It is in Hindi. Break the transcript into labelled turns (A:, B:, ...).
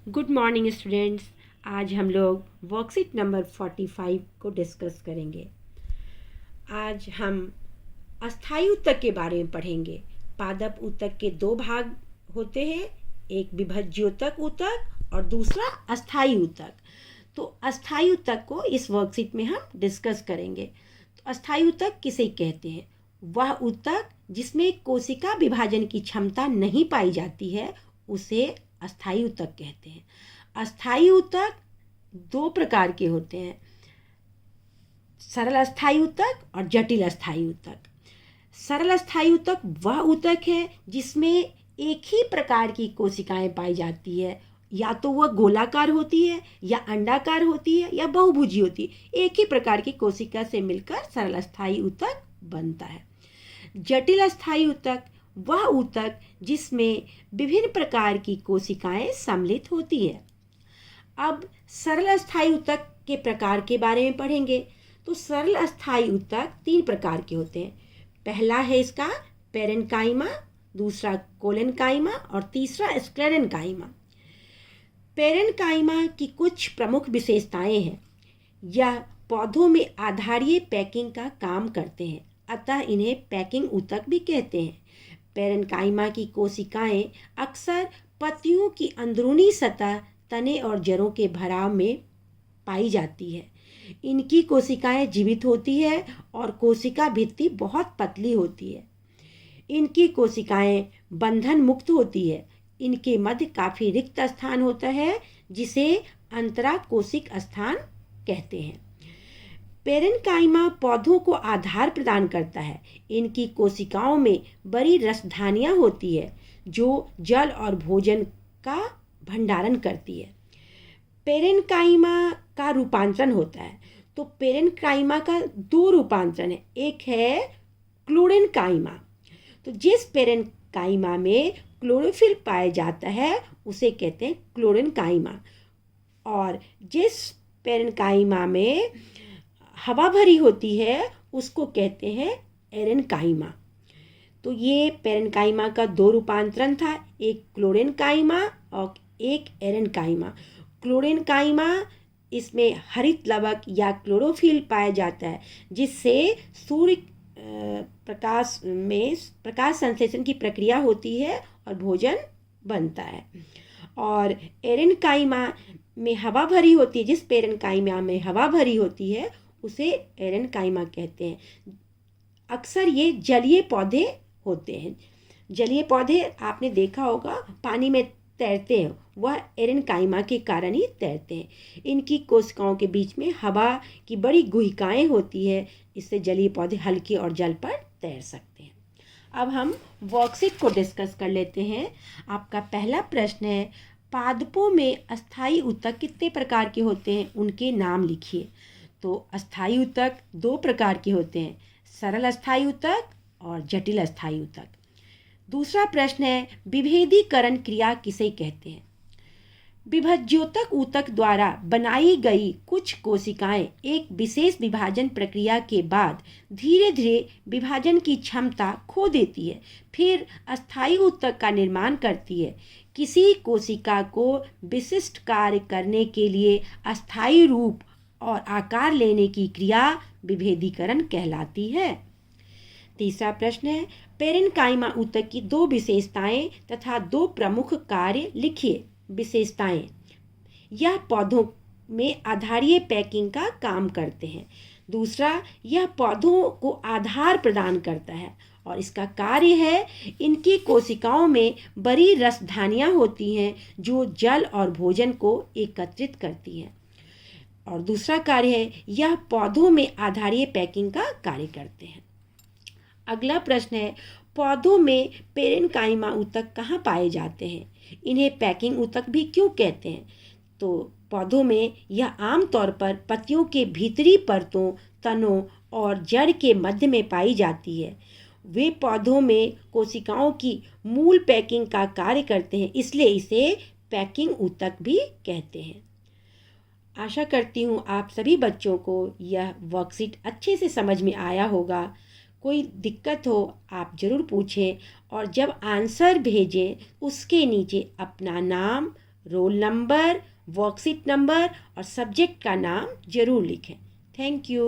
A: Good morning students. आज हम लोग वर्कशीट नंबर 45 को डिस्कस करेंगे। आज हम अस्थायी ऊतक के बारे में पढ़ेंगे। पादप ऊतक के दो भाग होते हैं, एक विभज्योतक ऊतक और दूसरा अस्थायी ऊतक। तो अस्थायी ऊतक को इस वर्कशीट में हम डिस्कस करेंगे। तो अस्थायी ऊतक किसे कहते हैं? वह ऊतक जिसमें कोशिका विभाजन की क्षमता नहीं पाई जाती है उसे अस्थायी ऊतक कहते हैं। अस्थायी ऊतक दो प्रकार के होते हैं, सरल अस्थायी ऊतक और जटिल अस्थायी ऊतक। सरल अस्थायी ऊतक वह ऊतक है जिसमें एक ही प्रकार की कोशिकाएं पाई जाती है, या तो वह गोलाकार होती है या अंडाकार होती है या बहुभुजी होती है। एक ही प्रकार की कोशिका से मिलकर सरल अस्थायी ऊतक बनता है। जटिल अस्थायी ऊतक वह ऊतक जिसमें विभिन्न प्रकार की कोशिकाएं सम्मिलित होती है। अब सरल अस्थायी ऊतक के प्रकार के बारे में पढ़ेंगे। तो सरल अस्थायी ऊतक तीन प्रकार के होते हैं। पहला है इसका पेरेन्काइमा, दूसरा कोलेनकाइमा और तीसरा स्क्लेरेन्काइमा। पेरेन्काइमा की कुछ प्रमुख विशेषताएं हैं। यह पौधों में आधारीय पैकिंग का काम करते हैं, अतः इन्हें पैकिंग ऊतक भी कहते हैं। पेरेन्काइमा की कोशिकाएं अक्सर पत्तियों की अंदरूनी सतह, तने और जड़ों के भराव में पाई जाती है। इनकी कोशिकाएं जीवित होती है और कोशिका भित्ति बहुत पतली होती है। इनकी कोशिकाएं बंधन मुक्त होती है। इनके मध्य काफ़ी रिक्त स्थान होता है जिसे अंतराकोशिक स्थान कहते हैं। पेरेन्काइमा पौधों को आधार प्रदान करता है। इनकी कोशिकाओं में बड़ी रसधानियाँ होती है जो जल और भोजन का भंडारण करती है। पेरेन्काइमा का रूपांतरण होता है। तो पेरेन्काइमा का दो रूपांतरण है, एक है क्लोरेन्काइमा। तो जिस पेरेन्काइमा में क्लोरोफिल पाया जाता है उसे कहते हैं क्लोरेन्काइमा, और जिस पेरेन्काइमा में हवा भरी होती है उसको कहते हैं एरेन्काइमा। तो ये पेरेन्काइमा का दो रूपांतरण था, एक क्लोरेन्काइमा और एक एरेन्काइमा। क्लोरेन्काइमा इसमें हरित लवक या क्लोरोफिल पाया जाता है जिससे सूर्य प्रकाश संश्लेषण की प्रक्रिया होती है और भोजन बनता है। और एरेन्काइमा में हवा भरी होती है, जिस पेरेन्काइमा में हवा भरी होती है उसे एरेन्काइमा कहते हैं। अक्सर ये जलीय पौधे होते हैं। जलीय पौधे आपने देखा होगा पानी में तैरते हैं, वह एरेन्काइमा के कारण ही तैरते हैं। इनकी कोशिकाओं के बीच में हवा की बड़ी गुहिकाएं होती है, इससे जलीय पौधे हल्के और जल पर तैर सकते हैं। अब हम वर्कशीट को डिस्कस कर लेते हैं। आपका पहला प्रश्न है, पादपों में अस्थायी ऊतक कितने प्रकार के होते हैं, उनके नाम लिखिए। तो अस्थायी ऊतक दो प्रकार के होते हैं, सरल अस्थायी ऊतक और जटिल अस्थायी ऊतक। दूसरा प्रश्न है, विभेदीकरण क्रिया किसे कहते हैं? विभज्योतक ऊतक द्वारा बनाई गई कुछ कोशिकाएं एक विशेष विभाजन प्रक्रिया के बाद धीरे धीरे विभाजन की क्षमता खो देती है, फिर अस्थायी ऊतक का निर्माण करती है। किसी कोशिका को विशिष्ट कार्य करने के लिए अस्थायी रूप और आकार लेने की क्रिया विभेदीकरण कहलाती है। तीसरा प्रश्न है, पेरेन्काइमा ऊतक की दो विशेषताएं तथा दो प्रमुख कार्य लिखिए। विशेषताएं, यह पौधों में आधारीय पैकिंग का काम करते हैं। दूसरा, यह पौधों को आधार प्रदान करता है, और इसका कार्य है, इनकी कोशिकाओं में बड़ी रसधानियाँ होती हैं जो जल और भोजन को एकत्रित करती हैं। और दूसरा कार्य है, यह पौधों में आधारीय पैकिंग का कार्य करते हैं। अगला प्रश्न है, पौधों में पेरेन्काइमा ऊतक कहाँ पाए जाते हैं? इन्हें पैकिंग ऊतक भी क्यों कहते हैं? तो पौधों में यह आमतौर पर पत्तियों के भीतरी परतों, तनों और जड़ के मध्य में पाई जाती है। वे पौधों में कोशिकाओं की मूल पैकिंग का कार्य करते हैं, इसलिए इसे पैकिंग ऊतक भी कहते हैं। आशा करती हूँ आप सभी बच्चों को यह वर्कशीट अच्छे से समझ में आया होगा। कोई दिक्कत हो आप ज़रूर पूछें, और जब आंसर भेजें उसके नीचे अपना नाम, रोल नंबर, वर्कशीट नंबर और सब्जेक्ट का नाम ज़रूर लिखें। Thank you.